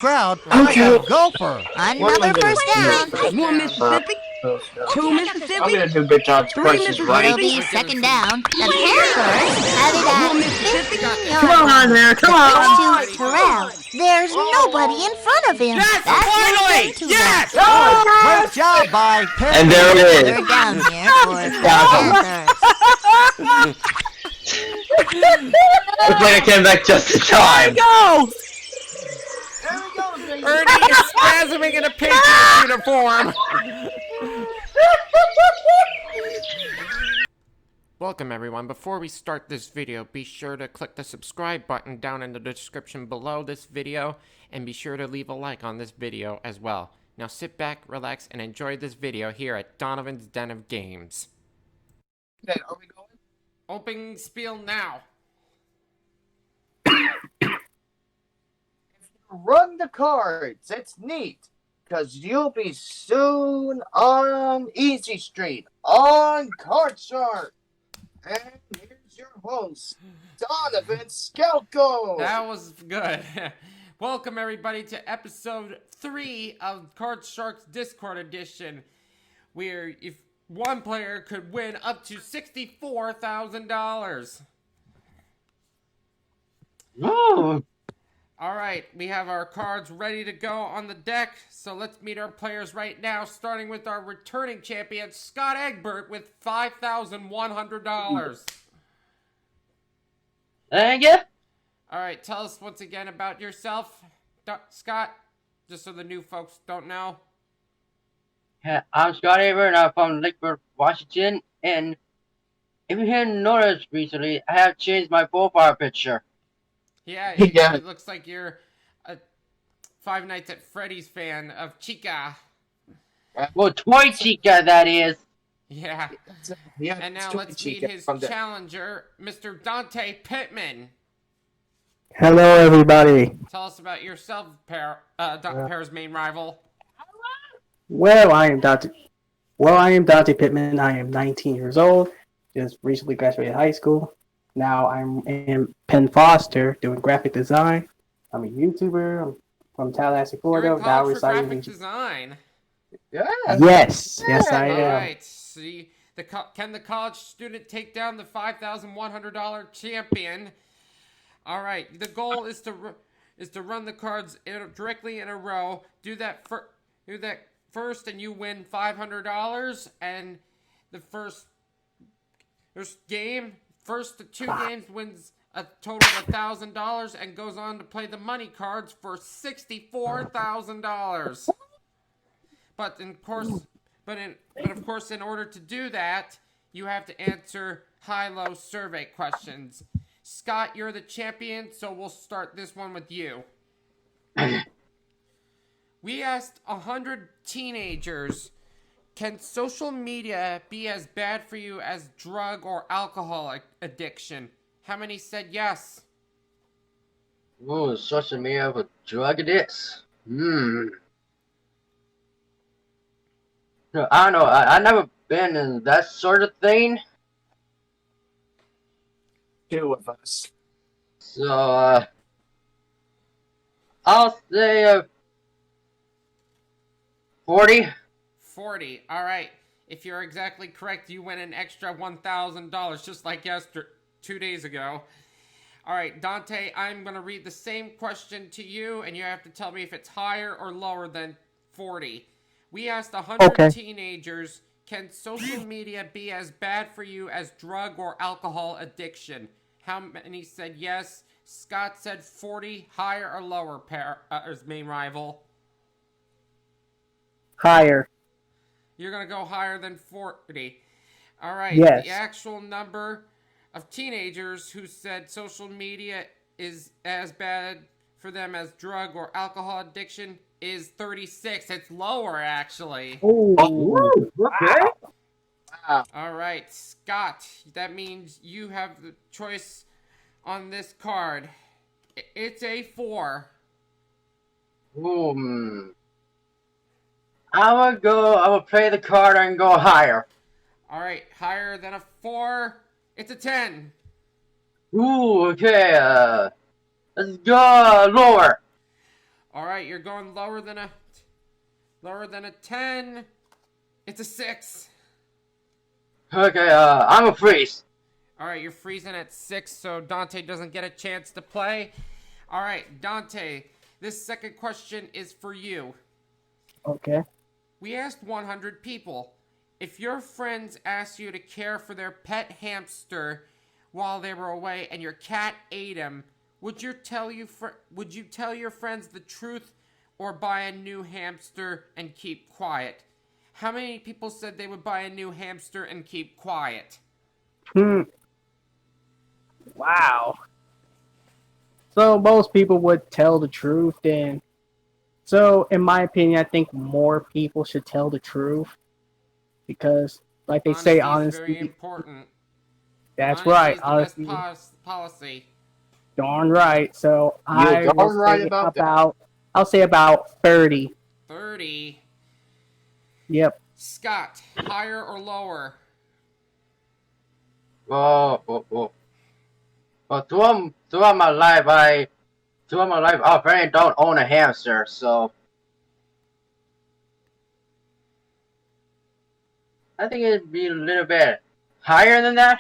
crowd like a gopher. Another first down. One Mississippi, two Mississippi, I'm gonna do a good job. Three Price is Mississippi. right. It'll be second down. The Panthers have it at one Mississippi. 15 Come yards. on there, come on. To Terrell. There's nobody in front of him. Yes, That's finally! to Yes! Great job by Pittman. And there it is. They're down here for the Panthers. Looks like I came back just in time. Go! Ernie is spasming in a Patriots uniform. Welcome everyone. Before we start this video, be sure to click the subscribe button down in the description below this video, and be sure to leave a like on this video as well. Now sit back, relax, and enjoy this video here at Donovan's Den of Games. Okay, are we going? Opening spiel now. Run the cards. It's neat. Because you'll be soon on Easy Street on Card Shark. And here's your host, Donovan Skelko. That was good. Welcome everybody to episode 3 of Card Shark's Discord edition, where if one player could win up to $64,000. Oh. Alright, we have our cards ready to go on the deck, so let's meet our players right now, starting with our returning champion, Scott Egbert, with $5,100. Thank you. Alright, tell us once again about yourself, Scott, just so the new folks don't know. I'm Scott Egbert, and I'm from Lakewood, Washington, and if you hadn't noticed recently, I have changed my profile picture. Yeah, Yeah. It looks like you're a Five Nights at Freddy's fan of Chica. Well, Toy Chica, that is. Yeah. Yeah, And now it's let's meet Chica his from the- challenger, Mr. Dontae Pittman. Hello, everybody. Tell us about yourself, Pear's main rival. Well, I am Dontae Pittman. I am 19 years old. Just recently graduated high school. Now I'm in Penn Foster doing graphic design. I'm a YouTuber. I'm from Tallahassee, You're Florida. in Now college for residing graphic in. design. Yeah. Yes, yes, I am. Alright, see, can the college student take down the $5,100 champion? Alright, the goal is to run the cards directly in a row. Do that first and you win $500, and the first to 2 games wins a total of $1,000 and goes on to play the money cards for $64,000. But of course, in order to do that, you have to answer high-low survey questions. Scott, you're the champion, so we'll start this one with you. We asked 100 teenagers, can social media be as bad for you as drug or alcohol addiction? How many said yes? Ooh, social media with drug addicts. No, I don't know. I never been in that sort of thing. 2 of us. So, I'll say 40. 40. All right. If you're exactly correct, you win an extra $1,000, just like 2 days ago. All right, Dontae, I'm going to read the same question to you, and you have to tell me if it's higher or lower than 40. We asked 100 teenagers, can social media be as bad for you as drug or alcohol addiction? How many said yes? Scott said 40. Higher or lower, his main rival? Higher. You're going to go higher than 40. All right. Yes. The actual number of teenagers who said social media is as bad for them as drug or alcohol addiction is 36. It's lower, actually. Ooh. Okay. Wow. All right, Scott. That means you have the choice on this card. It's a 4. I will play the card and go higher. All right, higher than a 4. It's a 10. Ooh, okay, let's go lower. All right, you're going lower than a 10. It's a 6. Okay, I'm a freeze. All right, you're freezing at 6, so Dontae doesn't get a chance to play. All right, Dontae, this second question is for you. Okay. We asked 100 people. If your friends asked you to care for their pet hamster while they were away and your cat ate him, would you tell your friends the truth or buy a new hamster and keep quiet? How many people said they would buy a new hamster and keep quiet? Wow. So most people would tell the truth, and so in my opinion, I think more people should tell the truth because, like they say, Honesty is very honesty. important. That's Honesty right. is the Honesty, best policy. darn right. So I You're will darn right say about that. I'll say about 30. 30. Yep. Scott, higher or lower? Well, throughout my life, our family don't own a hamster, so I think it'd be a little bit higher than that.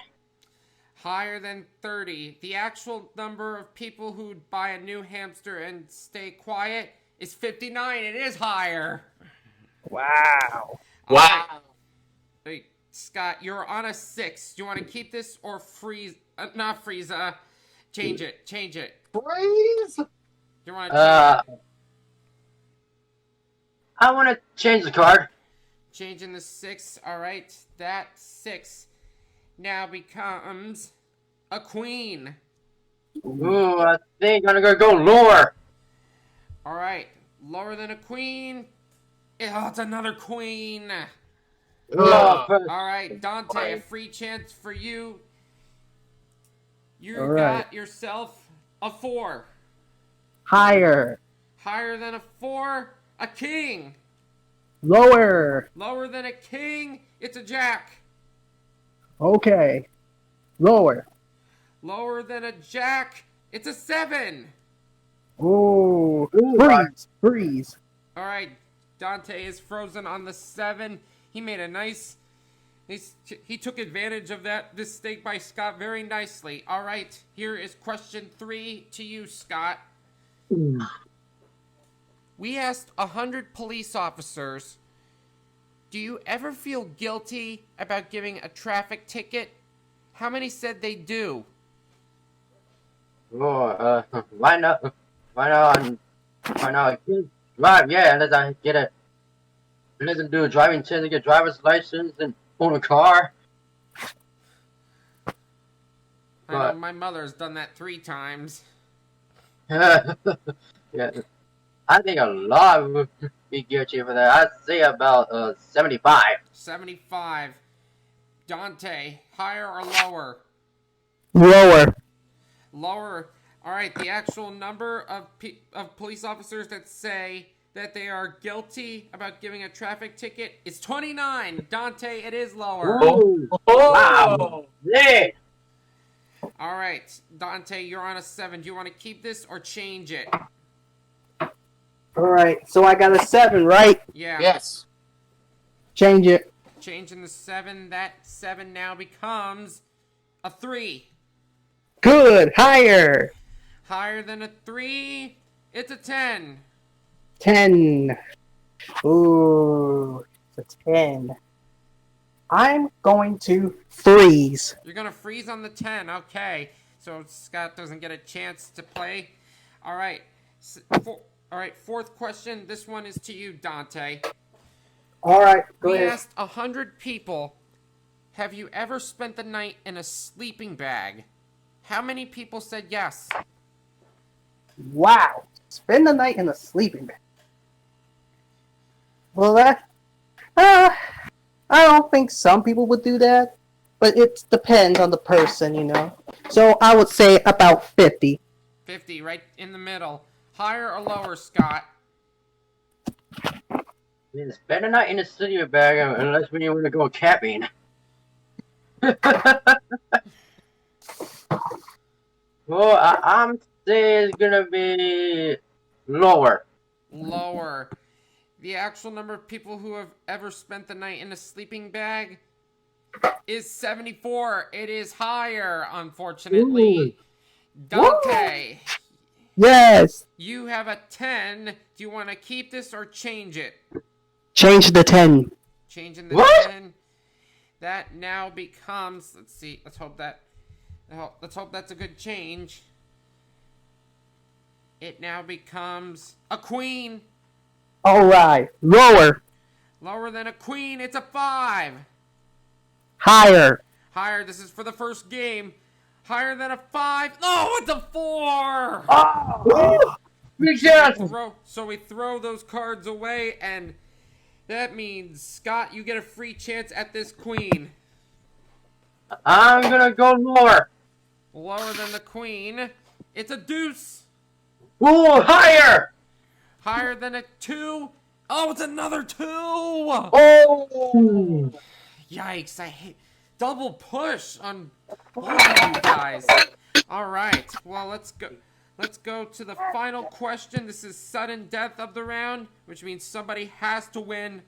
Higher than 30. The actual number of people who'd buy a new hamster and stay quiet is 59. It is higher. Wow. All right. Hey, Scott, you're on a 6. Do you want to keep this or freeze? Not freeze. Change it. Freeze? Do you want to I want to change the card. changing the 6? All right. That 6 now becomes a queen. Ooh, I think I'm gonna go lower. All right. Lower than a queen. Oh, it's another queen. Oh, All right, Dontae, a free chance for you. You All right. got yourself a 4. Higher. Higher than a 4, a king. Lower. Lower than a king, it's a jack. Okay. Lower. Lower than a jack, it's a 7. Ooh. Freeze. Freeze. All right, Dontae is frozen on the 7. He made a nice... He took advantage of this mistake by Scott very nicely. All right, here is question 3 to you, Scott. We asked 100 police officers, do you ever feel guilty about giving a traffic ticket? How many said they do? Oh, why not? Why not? Drive, yeah, unless I get a do a driving test and get a driver's license and own a car. I know my mother's done that 3 times. Yeah, I think a lot would be guilty for that. I'd say about 75. 75. Dontae, higher or lower? Lower. Lower. All right, the actual number of police officers that say that they are guilty about giving a traffic ticket is 29. Dontae, it is lower. Wow. Yeah. All right, Dontae, you're on a 7. Do you want to keep this or change it? Alright, so I got a 7, right? Yeah. Yes. Change it. Changing the 7. That 7 now becomes a 3. Good. Higher. Higher than a 3, it's a 10. 10. Ooh, it's a 10. I'm going to freeze. You're going to freeze on the 10. Okay. So Scott doesn't get a chance to play. All right. All right, 4th question. This one is to you, Dontae. All right, go We ahead. asked 100 people, have you ever spent the night in a sleeping bag? How many people said yes? Wow. Spend the night in a sleeping bag. Well, I don't think some people would do that, but it depends on the person, you know. So I would say about 50. 50, right in the middle. Higher or lower, Scott? Spend a night in a sleeping bag unless when you want to go camping. Well, I'm saying it's gonna be lower. Lower. The actual number of people who have ever spent the night in a sleeping bag is 74. It is higher, unfortunately. Dontae, Yes. you have a 10. Do you want to keep this or change it? Change the 10. Changing the What? 10. That now becomes, let's see, let's hope that's a good change. It now becomes a queen. Alright. Lower. Lower than a queen, it's a 5. Higher. Higher, this is for the first game. Higher than a 5. Oh, it's a 4! Oh. So we throw those cards away, and that means, Scott, you get a free chance at this queen. I'm gonna go lower. Lower than the queen. It's a deuce. Ooh, higher. Higher than a 2. Oh, it's another 2. Oh. Yikes, I hate double push on both of you guys. Alright, well, let's go to the final question. This is sudden death of the round, which means somebody has to win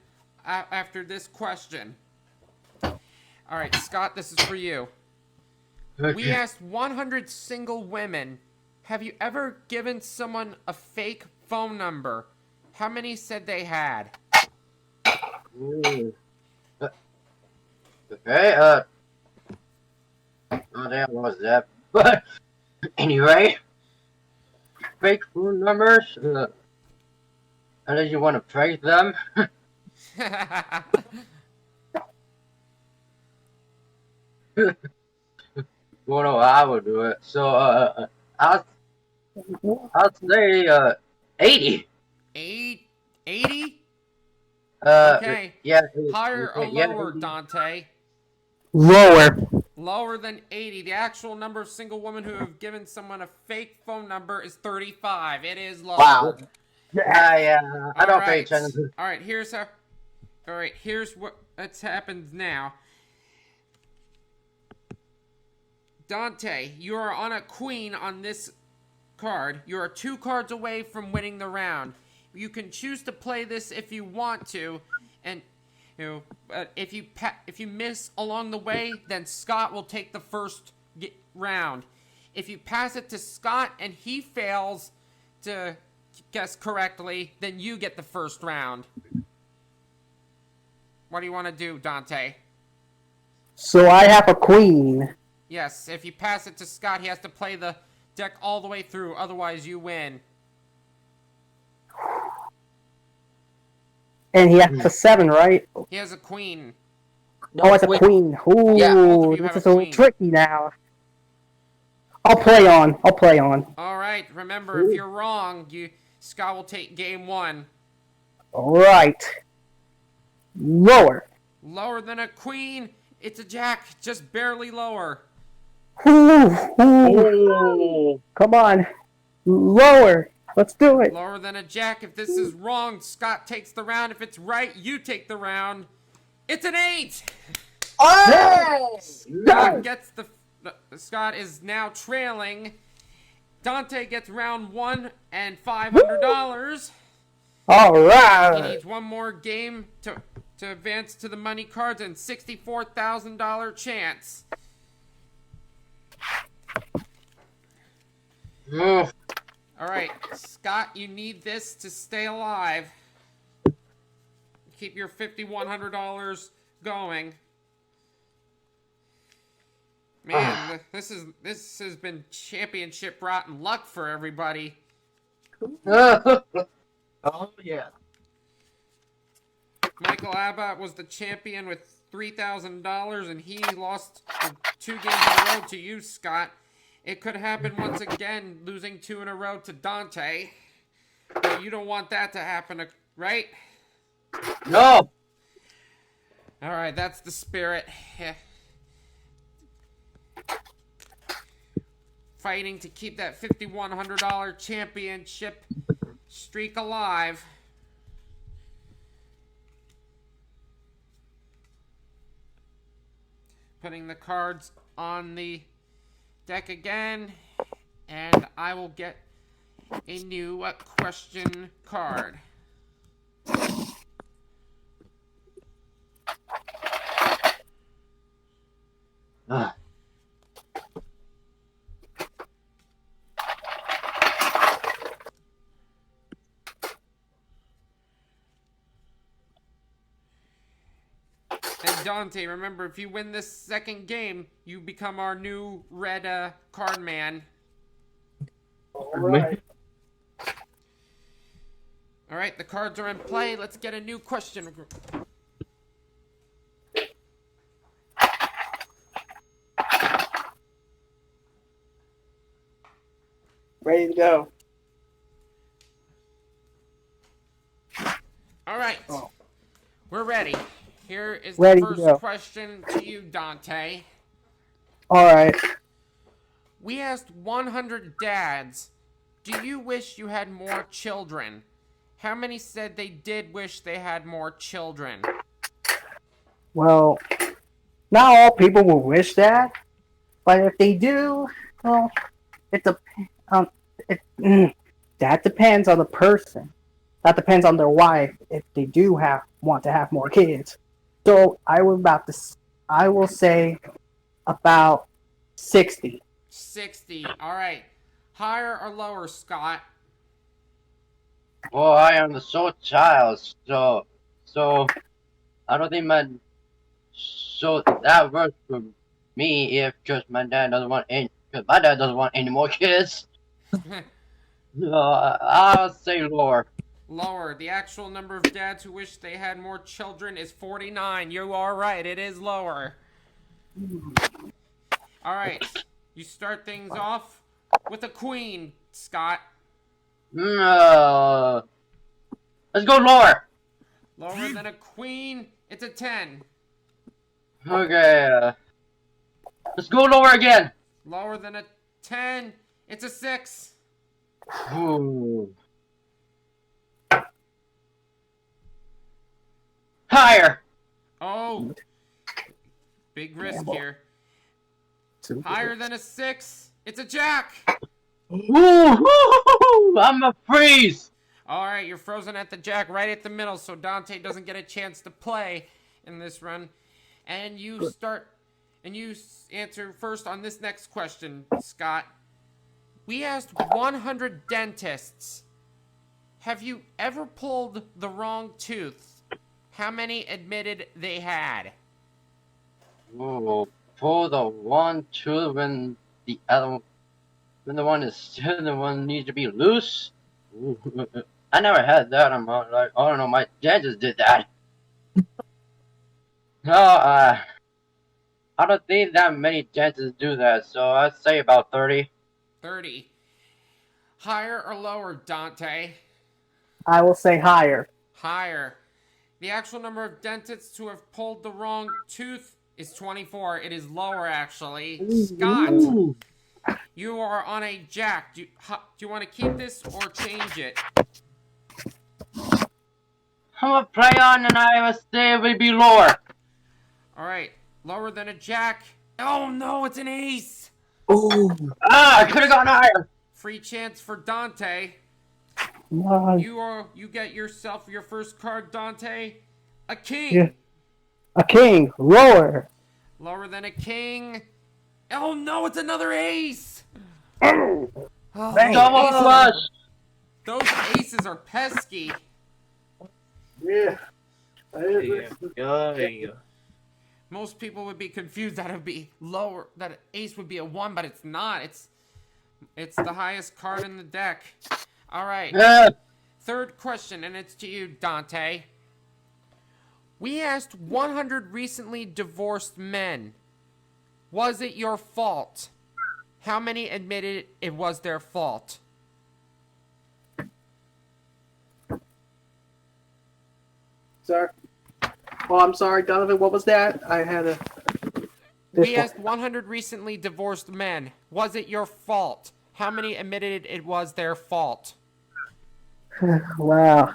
after this question. Alright, Scott, this is for you. Okay. We asked 100 single women, have you ever given someone a fake phone number? How many said they had? Ooh. Okay, oh damn, what was that? But anyway, fake phone numbers. Unless you want to prank them. Well, no, I would do it. So, I'll say 80. 80? Uh, Okay. Yeah. Higher or yeah, lower, 80. Dontae? Lower. Lower than 80. The actual number of single women who have given someone a fake phone number is 35. It is lower. Wow. Yeah. I don't pay attention. Alright, here's what happens now. Dontae, you are on a queen on this card. You are 2 cards away from winning the round. You can choose to play this if you want to, and if you miss along the way, then Scott will take the first round. If you pass it to Scott and he fails to guess correctly, then you get the first round. What do you want to do, Dontae? So I have a queen. Yes, if you pass it to Scott, he has to play the deck all the way through, otherwise you win. And he has a 7, right? He has a queen. Oh, it's a queen. Ooh, Yeah, both of you this have is a a little queen. tricky now. I'll play on. Alright, remember, if you're wrong, Scott will take game 1. Alright. Lower. Lower than a queen, it's a jack, just barely lower. Ooh. Oh. Come on. Lower. Let's do it. Lower than a jack. If this is wrong, Scott takes the round. If it's right, you take the round. It's an 8! Oh! Scott is now trailing. Dontae gets round 1 and $500. He Alright. needs one more game to advance to the money cards and $64,000 chance. Oh. Alright, Scott, you need this to stay alive. Keep your $5,100 going. Man, this has been championship rotten luck for everybody. Oh, yeah. Michael Abbott was the champion with $3,000, and he lost 2 games in a row to you, Scott. It could happen once again, losing 2 in a row to Dontae. But you don't want that to happen, right? No. Alright, that's the spirit. Fighting to keep that $5,100 championship streak alive. Putting the cards on the deck again, and I will get a new question card. Ah. And Dontae, remember, if you win this second game, you become our new red card man. Alright. Alright, the cards are in play. Let's get a new question. Ready to go. Alright. Oh. We're ready. Here is Ready the to first go. question to you, Dontae. Alright. We asked 100 dads, do you wish you had more children? How many said they did wish they had more children? Well, not all people will wish that, but if they do, well, it that depends on the person. That depends on their wife if they do want to have more kids. So I will say about 60. 60. Alright. Higher or lower, Scott? Well, I am the sole child, so I don't think so that works for me if just my dad doesn't want any more kids. I'll say lower. Lower. The actual number of dads who wish they had more children is 49. You are right. It is lower. Alright. You start things off with a queen, Scott. Let's go lower. Lower than a queen, it's a 10. Okay. Let's go lower again. Lower than a 10, it's a 6. Ooh. Higher. Oh. Big risk here. Higher than a 6, it's a jack. Ooh, I'm a freeze. Alright, you're frozen at the jack right at the middle, so Dontae doesn't get a chance to play in this run. And you answer first on this next question, Scott. We asked 100 dentists, have you ever pulled the wrong tooth? How many admitted they had? Ooh, pull the one tooth when the one needs to be loose. Ooh, I never had that. I'm like, I don't know, my dentist did that. No, I don't think that many dentists do that, so I'd say about 30. 30. Higher or lower, Dontae? I will say higher. Higher. The actual number of dentists who have pulled the wrong tooth is 24. It is lower, actually. Scott, Ooh. you are on a jack. Do you want to keep this or change it? I'm a play on, and I would say it would be lower. Alright, lower than a jack. Oh no, it's an ace! I could have gone higher. Free chance for Dontae. Come on. You get yourself your first card, Dontae. A king. Yeah. A king. Lower. Lower than a king. Oh no, it's another ace! Oh. Oh, Dang. Double aces flush. those aces are pesky. Yeah. Most people would be confused that it'd be lower, that ace would be a 1, but it's not. It's the highest card in the deck. Alright. Third question, and it's to you, Dontae. We asked 100 recently divorced men, was it your fault? How many admitted it was their fault? Sir. Well, I'm sorry, Donovan. What was that? I had a. We asked 100 recently divorced men, was it your fault? How many admitted it was their fault? Wow.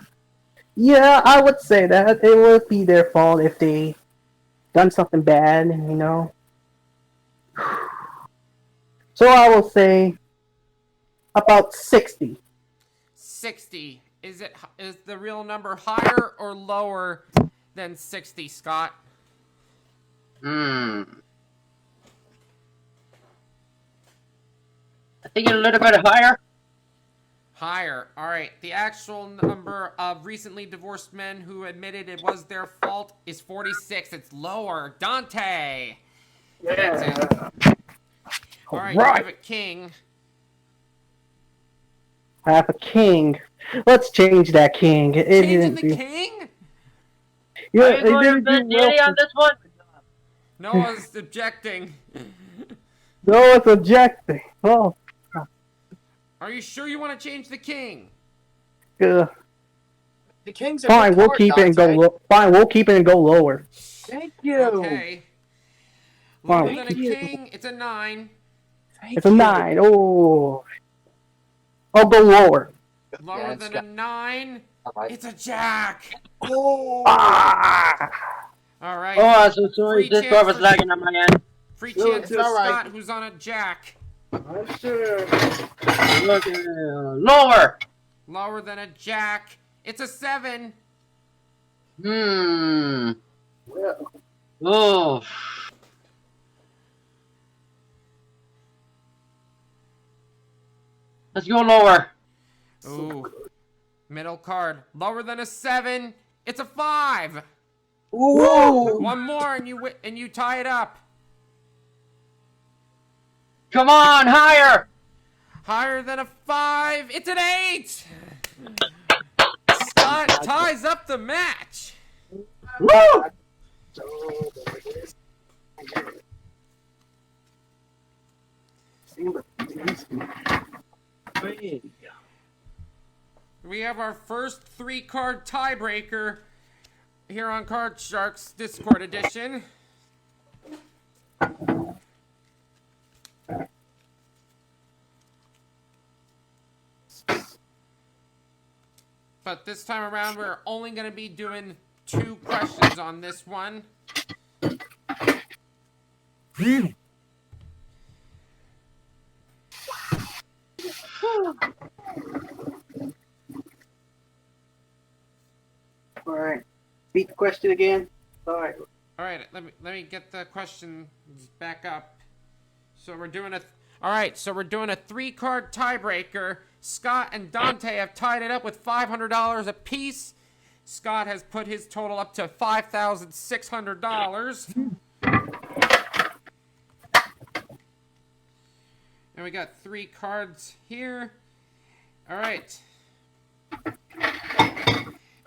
Yeah, I would say that it would be their fault if they done something bad, you know. So I will say about 60. 60. Is the real number higher or lower than 60, Scott? I think a little bit higher. Higher. All right. The actual number of recently divorced men who admitted it was their fault is 46. It's lower. Dontae. Yeah. All right. You have a king. I have a king. Let's change that king. Changing the king? Yeah, Are you going to bet Danny on this one? Noah's objecting. No, it's objecting. Oh. Are you sure you want to change the king? Yeah. The king's a Fine, good we'll card, keep it and go. Dontae. Fine, we'll keep it and go lower. Thank you. Okay. Lower Fine. than a king, it's a 9. Thank It's a you. 9. Oh. I'll go lower. Lower Yeah, than it's a 9, it's a jack. Oh. Ah. All right. Oh, I'm so sorry. Free This chance card was for- lagging on my end. Free No, chance it's for all right. Scott, who's on a jack. Look, lower. Lower than a jack, it's a 7. Oh. Let's go lower. Ooh. Middle card. Lower than a 7, it's a 5. Ooh. One more and you tie it up. Come on, higher. Higher than a 5, it's an 8. Scott ties up the match. Woo! We have our first 3-card tiebreaker here on Card Sharks Discord edition. But this time around, we're only going to be doing 2 questions on this one. All right. Beat the question again. All right. All right, let me get the questions back up. So we're doing a 3-card tiebreaker. Scott and Dontae have tied it up with $500 apiece. Scott has put his total up to $5,600. And we got 3 cards here. All right.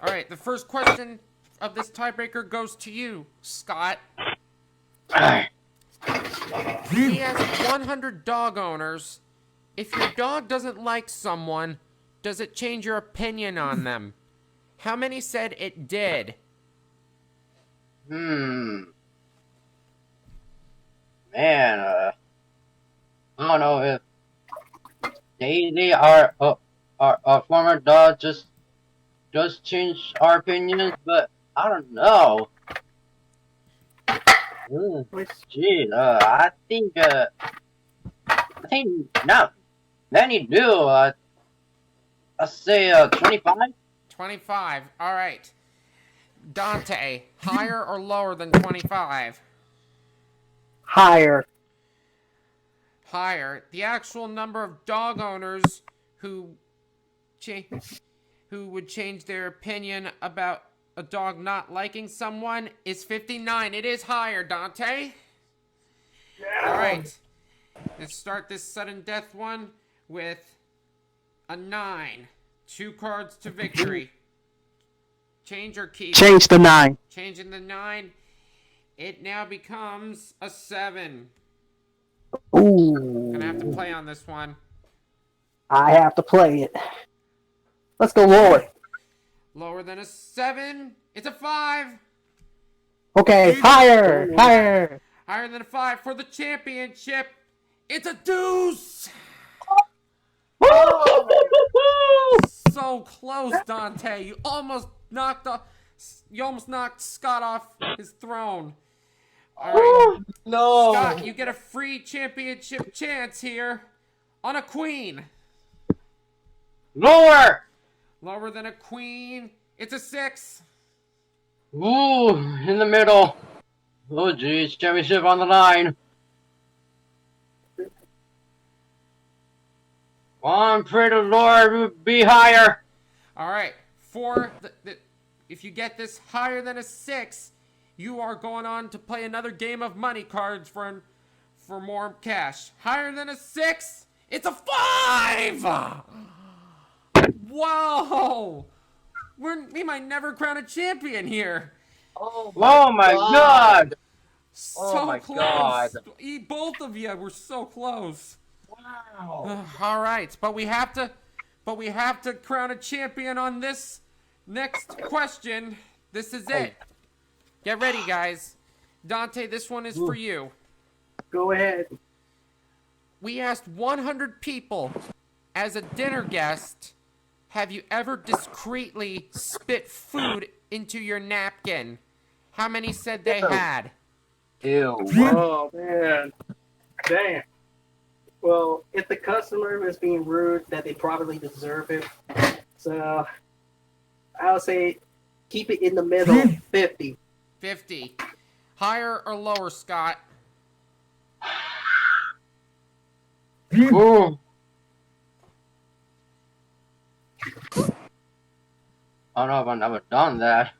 All right, the first question of this tiebreaker goes to you, Scott. He has 100 dog owners. If your dog doesn't like someone, does it change your opinion on them? How many said it did? Man, I don't know if Daisy, our former dog, just does change our opinions, but I don't know. Gee, I think not many do. I say 25. 25. All right. Dontae, higher or lower than 25? Higher. Higher. The actual number of dog owners who would change their opinion about a dog not liking someone is 59. It is higher, Dontae. All right. Let's start this sudden death one with a 9. 2 cards to victory. Change or keep? Change the 9. Changing the 9. It now becomes a 7. Ooh. Gonna have to play on this one. I have to play it. Let's go lower. Lower than a 7. It's a 5. Okay, higher. Higher. Higher than a 5 for the championship. It's a deuce. So close, Dontae. You almost knocked Scott off his throne. All right, No. Scott, you get a free championship chance here on a queen. Lower. Lower than a queen. It's a 6. Ooh, in the middle. Oh geez, championship on the line. Come on, pray to Lord, be higher. All right. For if you get this higher than a 6, you are going on to play another game of money cards for more cash. Higher than a 6, it's a 5. Whoa! We might never crown a champion here. Oh my God. So Oh my close. God. Both of you were so close. Wow. All right, but we have to crown a champion on this next question. This is it. Get ready, guys. Dontae, this one is for you. Go ahead. We asked 100 people as a dinner guest, have you ever discreetly spit food into your napkin? How many said they had? Ew. Oh man. Damn. Well, if the customer is being rude, that they probably deserve it. So I'll say keep it in the middle, 50. 50. Higher or lower, Scott? Ooh. I don't know if I've never done that.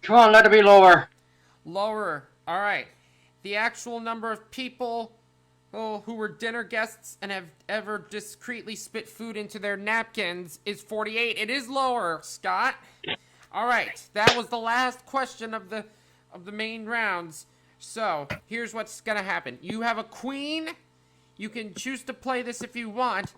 Come on, let it be lower. Lower. All right. The actual number of people who were dinner guests and have ever discreetly spit food into their napkins is 48. It is lower, Scott. All right. That was the last question of the main rounds. So, here's what's going to happen. You have a queen. You can choose to play this if you want.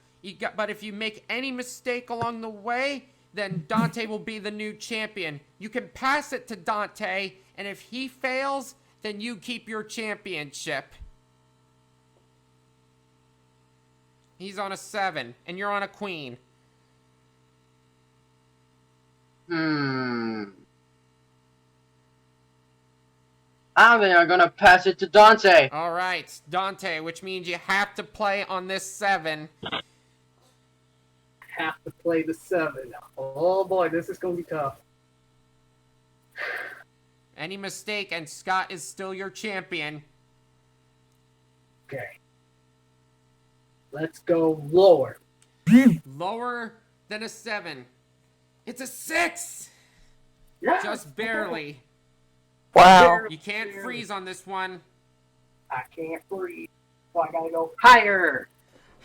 But if you make any mistake along the way, then Dontae will be the new champion. You can pass it to Dontae, and if he fails, then you keep your championship. He's on a 7, and you're on a queen. I think I'm gonna pass it to Dontae. All right, Dontae, which means you have to play on this 7. Have to play the 7. Oh boy, this is gonna be tough. Any mistake, and Scott is still your champion. Okay. Let's go lower. Lower than a 7. It's a 6! Yeah. Just barely. Wow. You can't freeze on this one. I can't breathe. So I gotta go higher.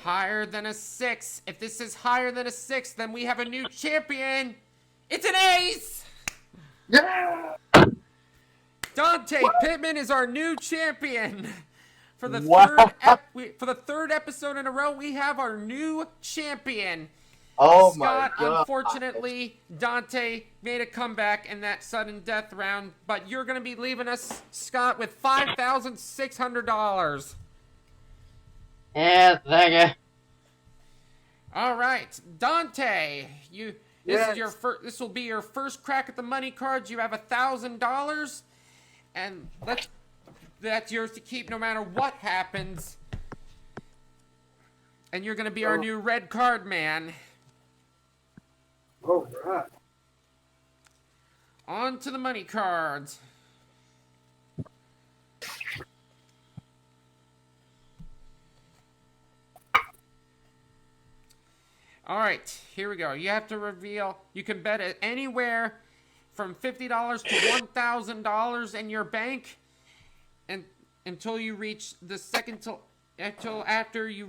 Higher than a 6. If this is higher than a 6, then we have a new champion. It's an ace! Yeah. Dontae Pittman is our new champion. For the third episode in a row, we have our new champion. Oh Scott, my God. unfortunately, Dontae made a comeback in that sudden death round, but you're going to be leaving us, Scott, with $5,600. Yeah, thank you. All right, Dontae, Yes. This will be your first crack at the money cards. You have $1,000, and that's yours to keep no matter what happens. And you're going to be our new red card man. All right. On to the money cards. All right, here we go. You have to reveal. You can bet it anywhere from $50 to $1,000 in your bank, and until you reach the until after you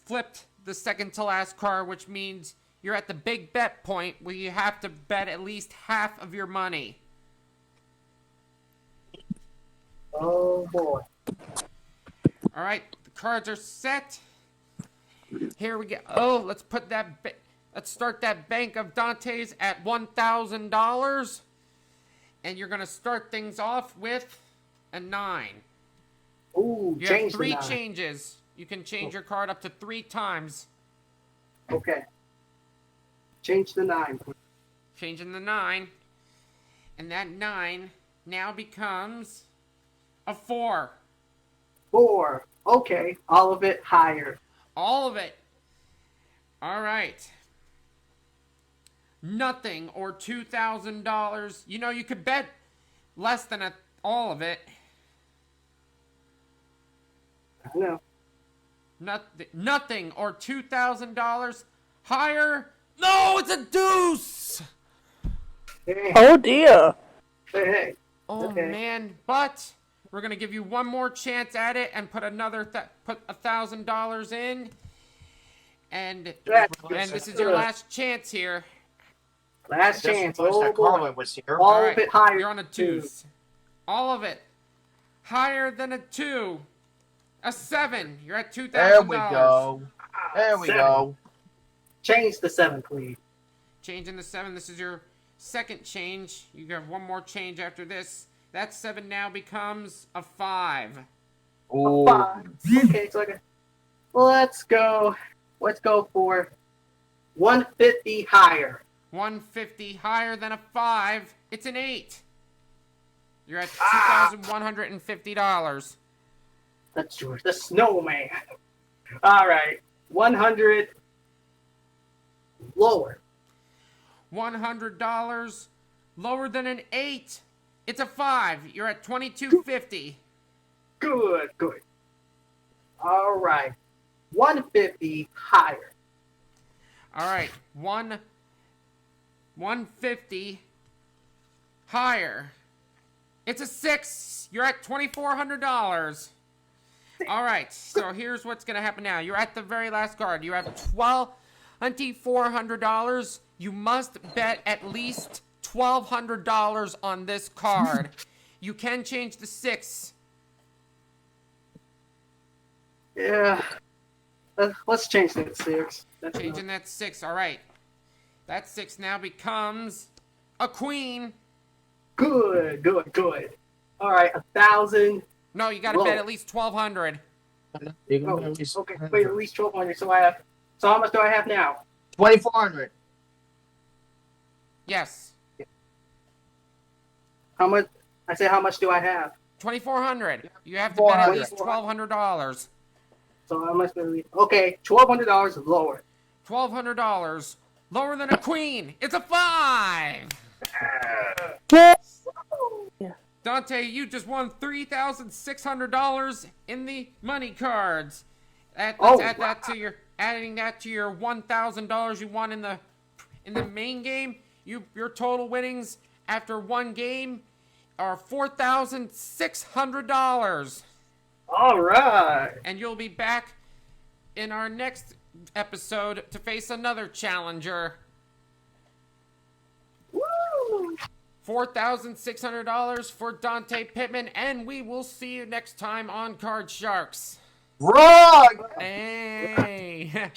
flipped the second to last card, which means you're at the big bet point where you have to bet at least half of your money. Oh boy. All right, the cards are set. Here we go. Oh, let's start that bank of Dontae's at $1,000, and you're gonna start things off with a 9. Ooh, You have change 3 the 9. changes. You can change your card up to 3 times. Okay. Change the 9. Changing the 9, and that 9 now becomes a 4. 4. Okay, all of it higher. All of it. All right. Nothing or $2,000. You know, you could bet less than all of it. No. Nothing or $2,000. Higher. No, it's a deuce. Hey, Oh dear. hey. Oh Okay. man, but we're gonna give you one more chance at it and put another put $1,000 in, and this is your last chance here. Last Just chance. wish Oh that boy. Carmen was here. All All of it higher. You're on a deuce. All of it higher than a 2. A 7. You're at $2,000. There we go. There we 7. go. Change the 7, please. Changing the 7. This is your second change. You have one more change after this. That 7 now becomes a 5. Ooh. 5. Okay, so let's go. Let's go for 150 higher. 150 higher than a 5. It's an 8. You're at $2,150. That's yours. The snowman. All right. 100 lower. $100 lower than an 8. It's a 5. You're at $2,250. Good, good. All right. 150 higher. All right. 150 higher. It's a 6. You're at $2,400. All right. So here's what's going to happen now. You're at the very last card. You have $2,400. You must bet at least $1,200 on this card. You can change the 6. Yeah. Let's change that 6. That's Changing that 6. All right. That 6 now becomes a queen. good, good, good. All right, 1,000. No, you got to bet at least 1,200. Oh, okay, wait, at least 1,200. So how much do I have now? 2,400. Yes. How much? I said, how much do I have? 2,400. You have to bet at 400. least $1,200. So how much? Okay, $1,200 lower. $1,200 lower than a queen. It's a 5. Dante, you just won $3,600 in the money cards. Let's add that to your $1,000 you won in the main game. Your total winnings after one game are $4,600. All right. And you'll be back in our next episode to face another challenger. Woo! $4,600 for Dontae Pittman, and we will see you next time on Card Sharks. Wrong! Hey!